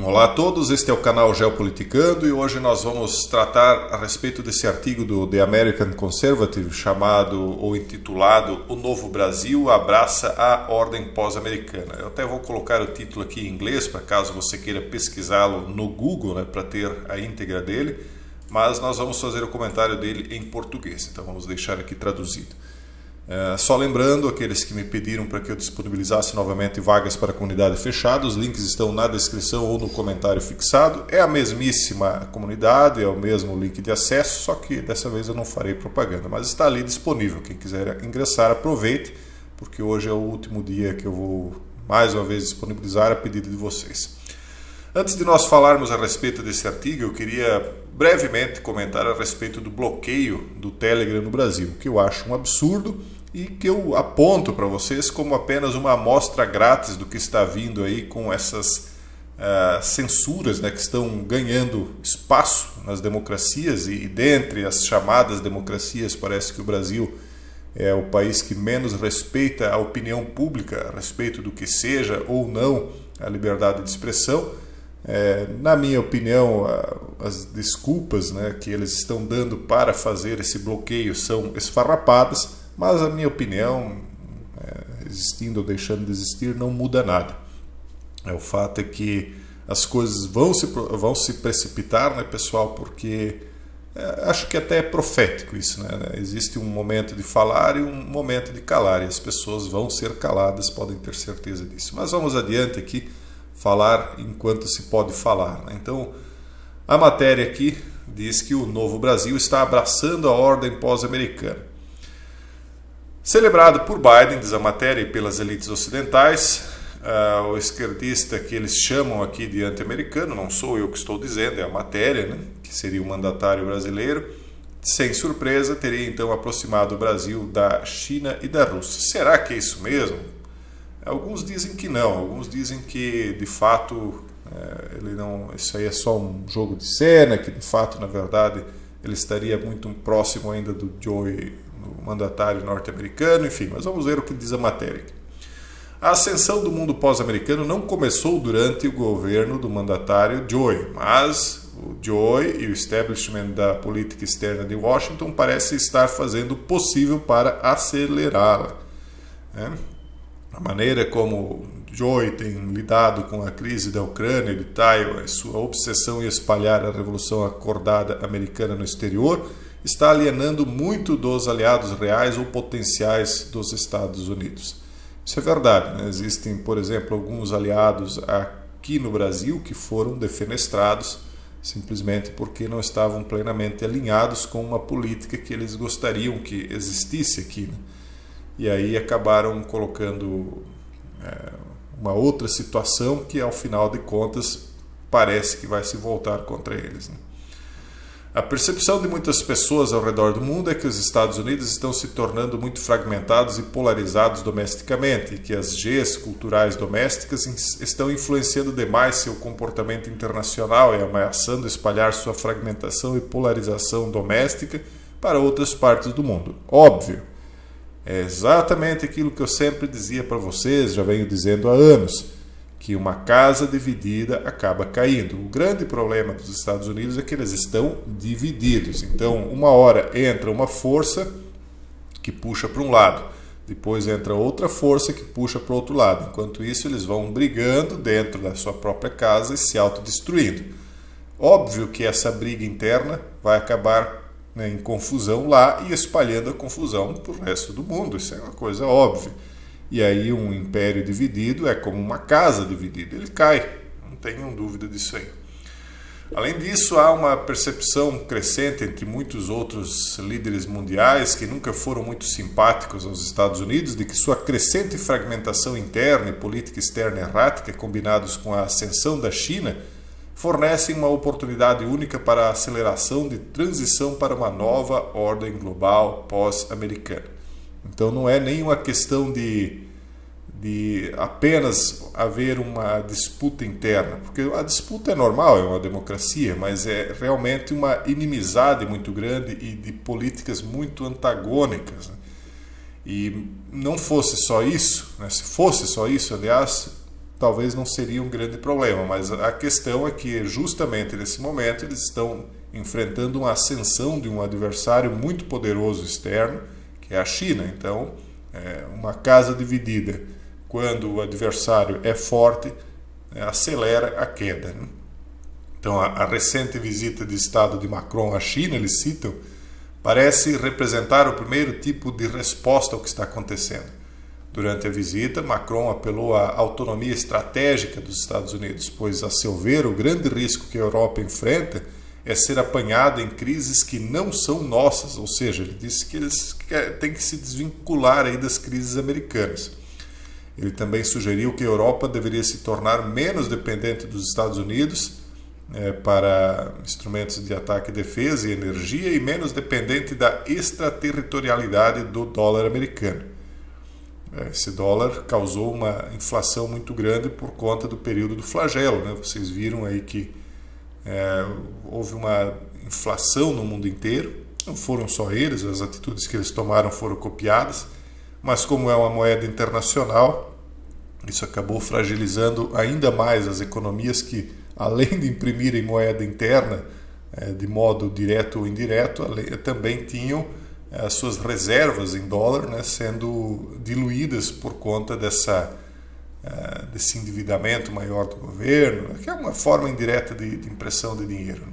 Olá a todos, este é o canal Geopoliticando e hoje nós vamos tratar a respeito desse artigo do The American Conservative chamado ou intitulado O Novo Brasil abraça a ordem pós-americana. Eu até vou colocar o título aqui em inglês para caso você queira pesquisá-lo no Google, né, para ter a íntegra dele, mas nós vamos fazer o comentário dele em português, então vamos deixar aqui traduzido. Só lembrando, aqueles que me pediram para que eu disponibilizasse novamente vagas para a comunidade fechada, os links estão na descrição ou no comentário fixado. É a mesmíssima comunidade, é o mesmo link de acesso, só que dessa vez eu não farei propaganda, mas está ali disponível. Quem quiser ingressar, aproveite, porque hoje é o último dia que eu vou mais uma vez disponibilizar a pedido de vocês. Antes de nós falarmos a respeito desse artigo, eu queria brevemente comentar a respeito do bloqueio do Telegram no Brasil, que eu acho um absurdo e que eu aponto para vocês como apenas uma amostra grátis do que está vindo aí com essas censuras, né, que estão ganhando espaço nas democracias e dentre as chamadas democracias parece que o Brasil é o país que menos respeita a opinião pública a respeito do que seja ou não a liberdade de expressão. Na minha opinião, as desculpas, né, que eles estão dando para fazer esse bloqueio são esfarrapadas, mas a minha opinião, existindo ou deixando de existir, não muda nada. O fato é que as coisas vão se precipitar, né, pessoal, porque acho que até é profético isso, né? Existe um momento de falar e um momento de calar, e as pessoas vão ser caladas, podem ter certeza disso. Mas vamos adiante aqui, falar enquanto se pode falar, né? Então, a matéria aqui diz que o Novo Brasil está abraçando a ordem pós-americana. Celebrado por Biden, diz a matéria, e pelas elites ocidentais, o esquerdista que eles chamam aqui de anti-americano, não sou eu que estou dizendo, é a matéria, né, que seria o mandatário brasileiro, sem surpresa, teria então aproximado o Brasil da China e da Rússia. Será que é isso mesmo? Alguns dizem que não, alguns dizem que de fato isso aí é só um jogo de cena, que de fato, na verdade, ele estaria muito próximo ainda do Joe, o mandatário norte-americano, enfim, mas vamos ver o que diz a matéria. A ascensão do mundo pós-americano não começou durante o governo do mandatário Joe, mas o Joe e o establishment da política externa de Washington parecem estar fazendo o possível para acelerá-la, né? A maneira como Joe tem lidado com a crise da Ucrânia e de Taiwan, sua obsessão em espalhar a revolução acordada americana no exterior, está alienando muito dos aliados reais ou potenciais dos Estados Unidos. Isso é verdade, né? Existem, por exemplo, alguns aliados aqui no Brasil que foram defenestrados simplesmente porque não estavam plenamente alinhados com uma política que eles gostariam que existisse aqui, né? E aí acabaram colocando uma outra situação que, ao final de contas, parece que vai se voltar contra eles, né? A percepção de muitas pessoas ao redor do mundo é que os Estados Unidos estão se tornando muito fragmentados e polarizados domesticamente, e que as Gs culturais domésticas estão influenciando demais seu comportamento internacional e ameaçando espalhar sua fragmentação e polarização doméstica para outras partes do mundo. Óbvio. É exatamente aquilo que eu sempre dizia para vocês, já venho dizendo há anos, que uma casa dividida acaba caindo. O grande problema dos Estados Unidos é que eles estão divididos. Então, uma hora entra uma força que puxa para um lado, depois entra outra força que puxa para o outro lado. Enquanto isso, eles vão brigando dentro da sua própria casa e se autodestruindo. Óbvio que essa briga interna vai acabar em confusão lá e espalhando a confusão para o resto do mundo. Isso é uma coisa óbvia. E aí um império dividido é como uma casa dividida. Ele cai, não tenham dúvida disso aí. Além disso, há uma percepção crescente entre muitos outros líderes mundiais que nunca foram muito simpáticos aos Estados Unidos de que sua crescente fragmentação interna e política externa errática, combinados com a ascensão da China, fornecem uma oportunidade única para a aceleração de transição para uma nova ordem global pós-americana. Então não é nenhuma questão de apenas haver uma disputa interna, porque a disputa é normal, é uma democracia, mas é realmente uma inimizade muito grande e de políticas muito antagônicas, né? E não fosse só isso, né? Se fosse só isso, aliás, talvez não seria um grande problema, mas a questão é que justamente nesse momento eles estão enfrentando uma ascensão de um adversário muito poderoso externo, que é a China. Então, uma casa dividida, quando o adversário é forte, acelera a queda, né? Então, a recente visita de Estado de Macron à China, eles citam, parece representar o primeiro tipo de resposta ao que está acontecendo. Durante a visita, Macron apelou à autonomia estratégica dos Estados Unidos, pois, a seu ver, o grande risco que a Europa enfrenta é ser apanhada em crises que não são nossas, ou seja, ele disse que eles têm que se desvincular aí das crises americanas. Ele também sugeriu que a Europa deveria se tornar menos dependente dos Estados Unidos para instrumentos de ataque e defesa e energia e menos dependente da extraterritorialidade do dólar americano. Esse dólar causou uma inflação muito grande por conta do período do flagelo, né? Vocês viram aí que houve uma inflação no mundo inteiro, não foram só eles, as atitudes que eles tomaram foram copiadas, mas como é uma moeda internacional, isso acabou fragilizando ainda mais as economias que, além de imprimirem moeda interna de modo direto ou indireto, também tinham as suas reservas em dólar, né, sendo diluídas por conta desse endividamento maior do governo, que é uma forma indireta de impressão de dinheiro.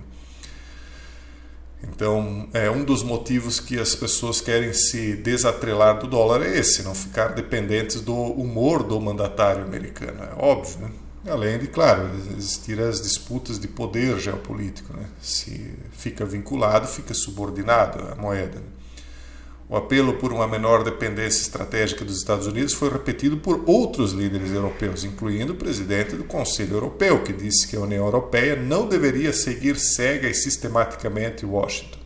Então, um dos motivos que as pessoas querem se desatrelar do dólar é esse, não ficar dependentes do humor do mandatário americano, é óbvio, né? Além de, claro, existir as disputas de poder geopolítico, né? Se fica vinculado, fica subordinado à moeda. O apelo por uma menor dependência estratégica dos Estados Unidos foi repetido por outros líderes europeus, incluindo o presidente do Conselho Europeu, que disse que a União Europeia não deveria seguir cega e sistematicamente Washington.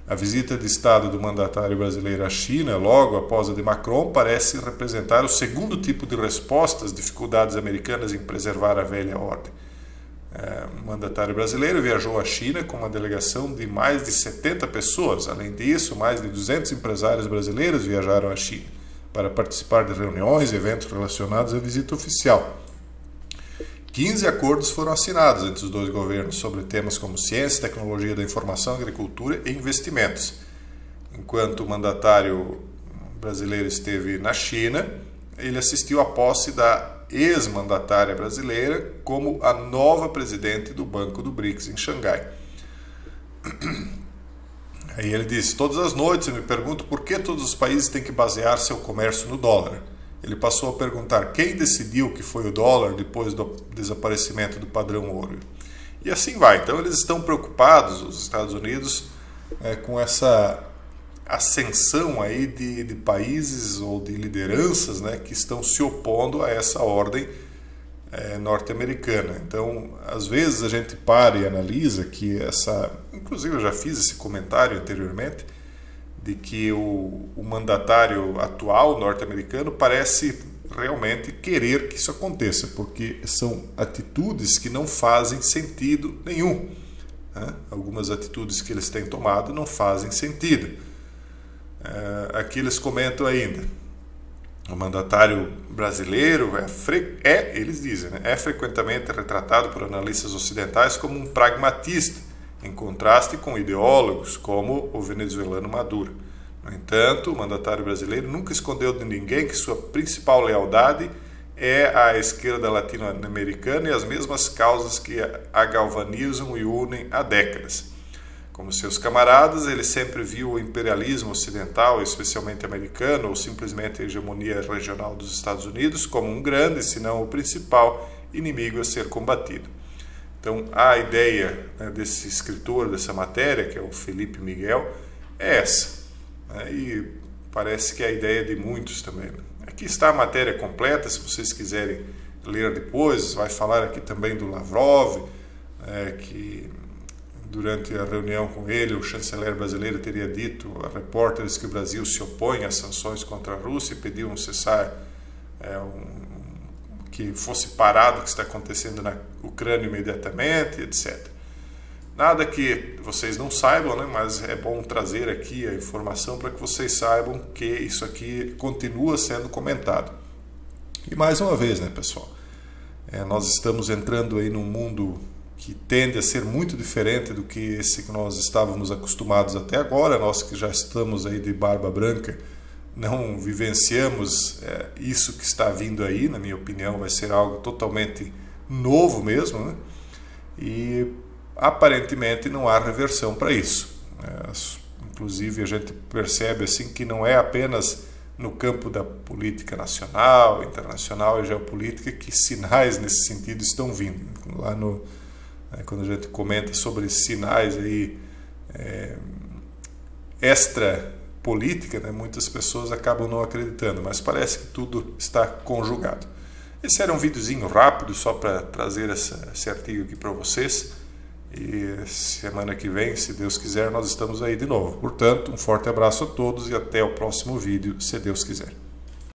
A visita de Estado do mandatário brasileiro à China, logo após a de Macron, parece representar o segundo tipo de resposta às dificuldades americanas em preservar a velha ordem. O mandatário brasileiro viajou à China com uma delegação de mais de 70 pessoas. Além disso, mais de 200 empresários brasileiros viajaram à China para participar de reuniões e eventos relacionados à visita oficial. 15 acordos foram assinados entre os dois governos sobre temas como ciência, tecnologia da informação, agricultura e investimentos. Enquanto o mandatário brasileiro esteve na China, ele assistiu à posse da ex-mandatária brasileira como a nova presidente do Banco do BRICS em Xangai. Aí ele disse: todas as noites eu me pergunto por que todos os países têm que basear seu comércio no dólar. Ele passou a perguntar quem decidiu que foi o dólar depois do desaparecimento do padrão ouro. E assim vai. Então eles estão preocupados, os Estados Unidos, com essa ascensão aí de países ou de lideranças, né, que estão se opondo a essa ordem norte-americana. Então, às vezes a gente para e analisa que inclusive eu já fiz esse comentário anteriormente, de que o mandatário atual norte-americano parece realmente querer que isso aconteça, porque são atitudes que não fazem sentido nenhum, né? Algumas atitudes que eles têm tomado não fazem sentido. Aqui eles comentam ainda: o mandatário brasileiro eles dizem, né, é frequentemente retratado por analistas ocidentais como um pragmatista, em contraste com ideólogos como o venezuelano Maduro. No entanto, o mandatário brasileiro nunca escondeu de ninguém que sua principal lealdade é à esquerda latino-americana e as mesmas causas que a galvanizam e unem há décadas. Como seus camaradas, ele sempre viu o imperialismo ocidental, especialmente americano, ou simplesmente a hegemonia regional dos Estados Unidos, como um grande, se não o principal, inimigo a ser combatido. Então, a ideia, né, desse escritor dessa matéria, que é o Felipe Miguel, é essa. Né, e parece que é a ideia de muitos também. Aqui está a matéria completa, se vocês quiserem ler depois. Vai falar aqui também do Lavrov, que durante a reunião com ele, o chanceler brasileiro teria dito a repórteres que o Brasil se opõe às sanções contra a Rússia e pediu um cessar, que fosse parado o que está acontecendo na Ucrânia imediatamente, etc. Nada que vocês não saibam, né? Mas é bom trazer aqui a informação para que vocês saibam que isso aqui continua sendo comentado. E mais uma vez, né, pessoal? Nós estamos entrando aí num mundo que tende a ser muito diferente do que esse que nós estávamos acostumados até agora. Nós que já estamos aí de barba branca, não vivenciamos isso que está vindo aí. Na minha opinião, vai ser algo totalmente novo mesmo, né? E aparentemente não há reversão para isso. Inclusive a gente percebe assim que não é apenas no campo da política nacional, internacional e geopolítica que sinais nesse sentido estão vindo. Lá quando a gente comenta sobre sinais aí extra política, né, muitas pessoas acabam não acreditando, mas parece que tudo está conjugado. Esse era um videozinho rápido só para trazer esse artigo aqui para vocês. E semana que vem, se Deus quiser, nós estamos aí de novo. Portanto, um forte abraço a todos e até o próximo vídeo, se Deus quiser.